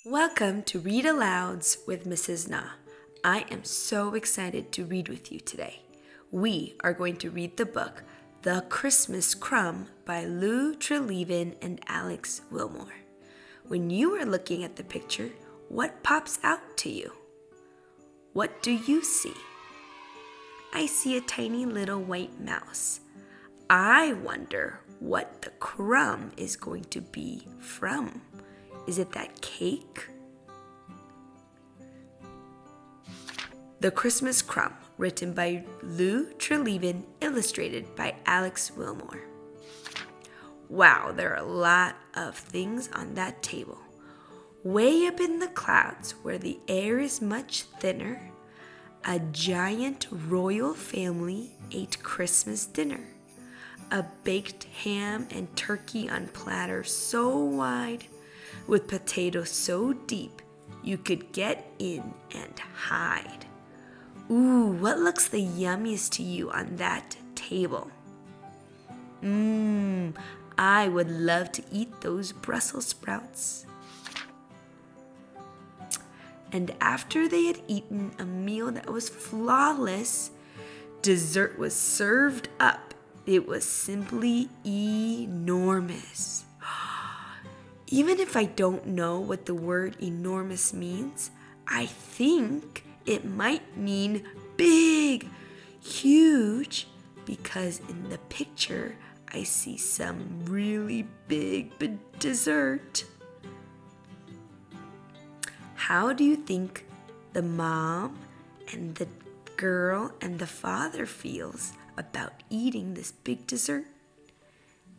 Welcome to Read Alouds with Mrs. Na. I am so excited to read with you today. We are going to read the book The Christmas Crumb by Lou Treleaven and Alex Wilmore. When you are looking at the picture, what pops out to you? What do you see? I see a tiny little white mouse. I wonder what the crumb is going to be from. Is it that cake? The Christmas Crumb, written by Lou Treleaven, illustrated by Alex Wilmore. Wow, there are a lot of things on that table. Way up in the clouds, where the air is much thinner, a giant royal family ate Christmas dinner. A baked ham and turkey on platters so wide, with potatoes so deep you could get in and hide. Ooh, what looks the yummiest to you on that table? I would love to eat those Brussels sprouts. And after they had eaten a meal that was flawless, dessert was served up. It was simply enormous. Even if I don't know what the word enormous means, I think it might mean big, huge, because in the picture I see some really big dessert. How do you think the mom and the girl and the father feels about eating this big dessert?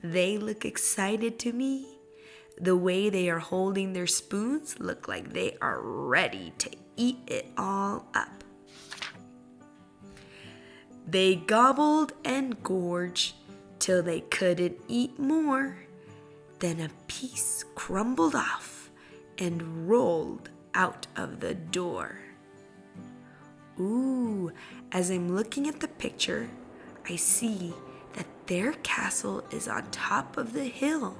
They look excited to me. The way they are holding their spoons look like they are ready to eat it all up. They gobbled and gorged till they couldn't eat more. Then a piece crumbled off and rolled out of the door. Ooh, as I'm looking at the picture, I see that their castle is on top of the hill.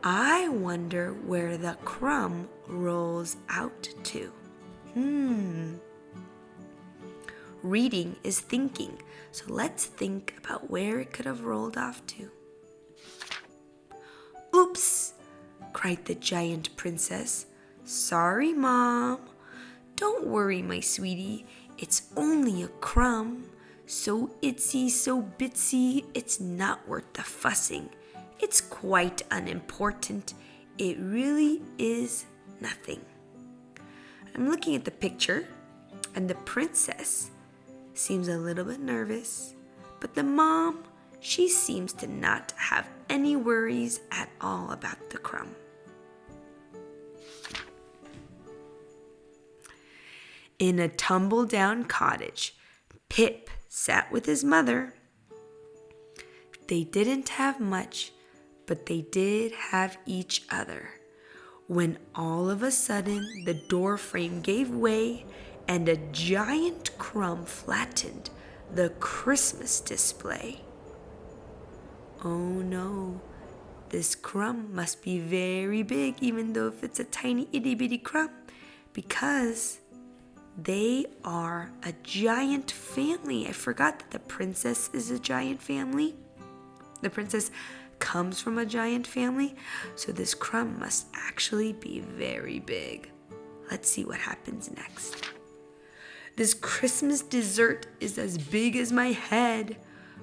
I wonder where the crumb rolls out to. Reading is thinking, so let's think about where it could have rolled off to. Oops, cried the giant princess. Sorry, Mom. Don't worry, my sweetie. It's only a crumb. So itsy, so bitsy, it's not worth the fussing. It's quite unimportant. It really is nothing. I'm looking at the picture, and the princess seems a little bit nervous, but the mom, she seems to not have any worries at all about the crumb. In a tumble-down cottage, Pip sat with his mother. They didn't have much, but they did have each other, when all of a sudden the door frame gave way and a giant crumb flattened the Christmas display. Oh no, this crumb must be very big, even though if it's a tiny itty bitty crumb, because they are a giant family. I forgot that the princess is a giant family. The princess comes from a giant family, so this crumb must actually be very big. Let's see what happens next. This Christmas dessert is as big as my head.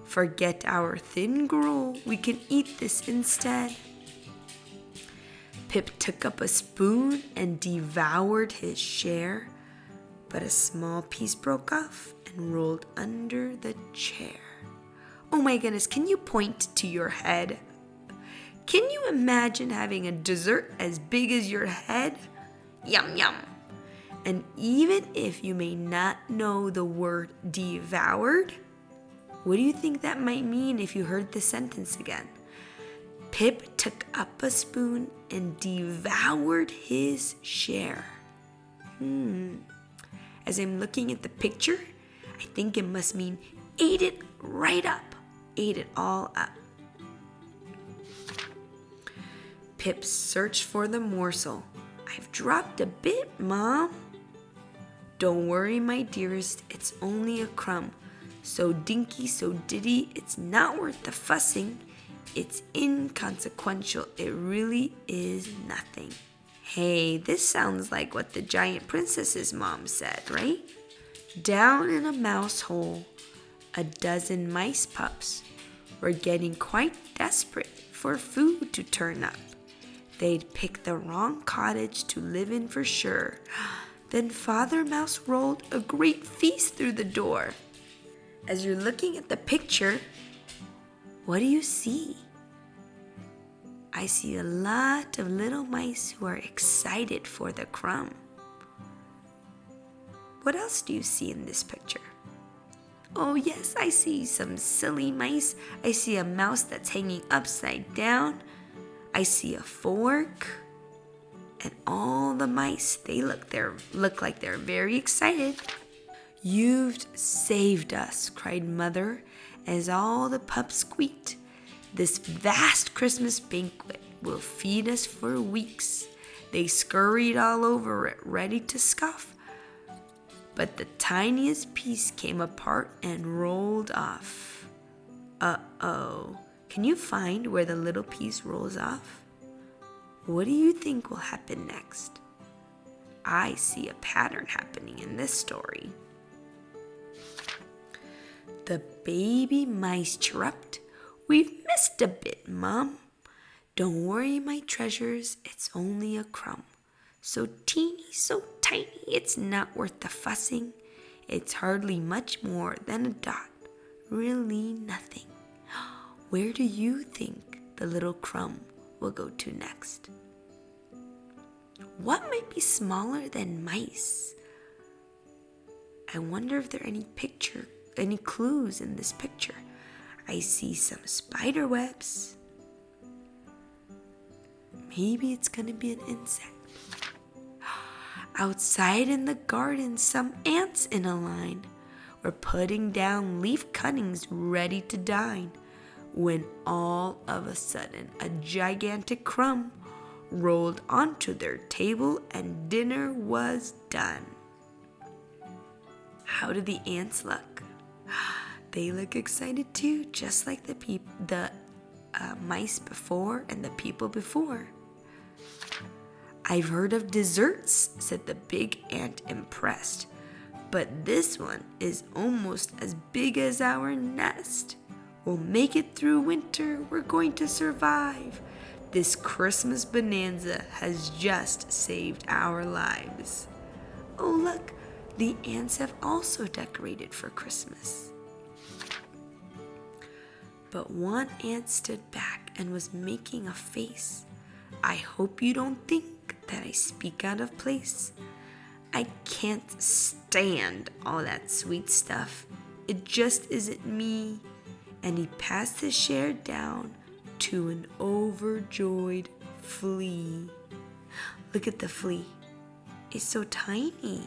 Forget our thin gruel, we can eat this instead. Pip took up a spoon and devoured his share, but a small piece broke off and rolled under the chair. Oh my goodness, can you point to your head? Can you imagine having a dessert as big as your head? Yum, yum. And even if you may not know the word devoured, what do you think that might mean if you heard the sentence again? Pip took up a spoon and devoured his share. As I'm looking at the picture, I think it must mean ate it right up, ate it all up. Pip searched for the morsel, I've dropped a bit, Mom. Don't worry, my dearest, it's only a crumb. So dinky, so ditty, it's not worth the fussing. It's inconsequential, it really is nothing. Hey, this sounds like what the giant princess's mom said, right? Down in a mouse hole, a dozen mice pups were getting quite desperate for food to turn up. They'd picked the wrong cottage to live in for sure. Then Father Mouse rolled a great feast through the door. As you're looking at the picture, what do you see? I see a lot of little mice who are excited for the crumb. What else do you see in this picture? Oh yes, I see some silly mice. I see a mouse that's hanging upside down. I see a fork. And all the mice, they look like they're very excited. You've saved us, cried Mother, as all the pups squeaked. This vast Christmas banquet will feed us for weeks. They scurried all over it, ready to scoff. But the tiniest piece came apart and rolled off. Uh-oh. Can you find where the little piece rolls off? What do you think will happen next? I see a pattern happening in this story. The baby mice chirruped. We've missed a bit, Mom. Don't worry, my treasures, it's only a crumb. So teeny, so tiny, it's not worth the fussing. It's hardly much more than a dot, really nothing. Where do you think the little crumb will go to next? What might be smaller than mice? I wonder if there are any clues in this picture. I see some spider webs. Maybe it's gonna be an insect. Outside in the garden, some ants in a line were putting down leaf cuttings ready to dine, when all of a sudden a gigantic crumb rolled onto their table and dinner was done. How do the ants look? They look excited too, just like the mice before and the people before. I've heard of desserts, said the big ant, impressed, but this one is almost as big as our nest. We'll make it through winter, we're going to survive. This Christmas bonanza has just saved our lives. Oh look, the ants have also decorated for Christmas. But one ant stood back and was making a face. I hope you don't think that I speak out of place. I can't stand all that sweet stuff. It just isn't me. And he passed his share down to an overjoyed flea. Look at the flea. It's so tiny.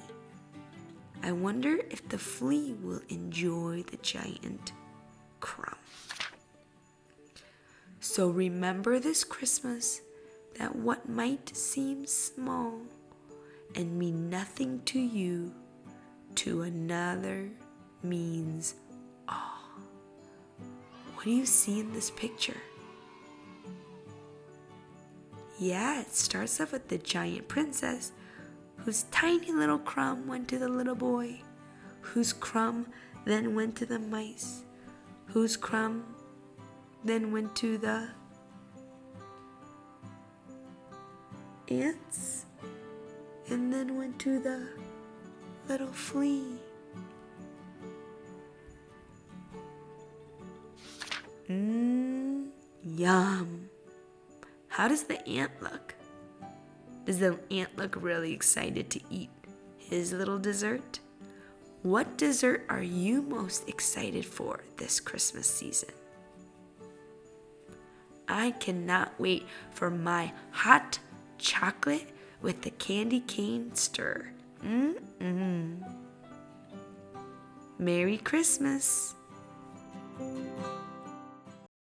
I wonder if the flea will enjoy the giant crumb. So remember this Christmas that what might seem small and mean nothing to you, to another means all. What do you see in this picture? Yeah, it starts off with the giant princess, whose tiny little crumb went to the little boy, whose crumb then went to the mice, whose crumb then went to the ants, and then went to the little flea. Yum. How does the ant look? Does the ant look really excited to eat his little dessert? What dessert are you most excited for this Christmas season? I cannot wait for my hot chocolate with the candy cane stir. Merry Christmas.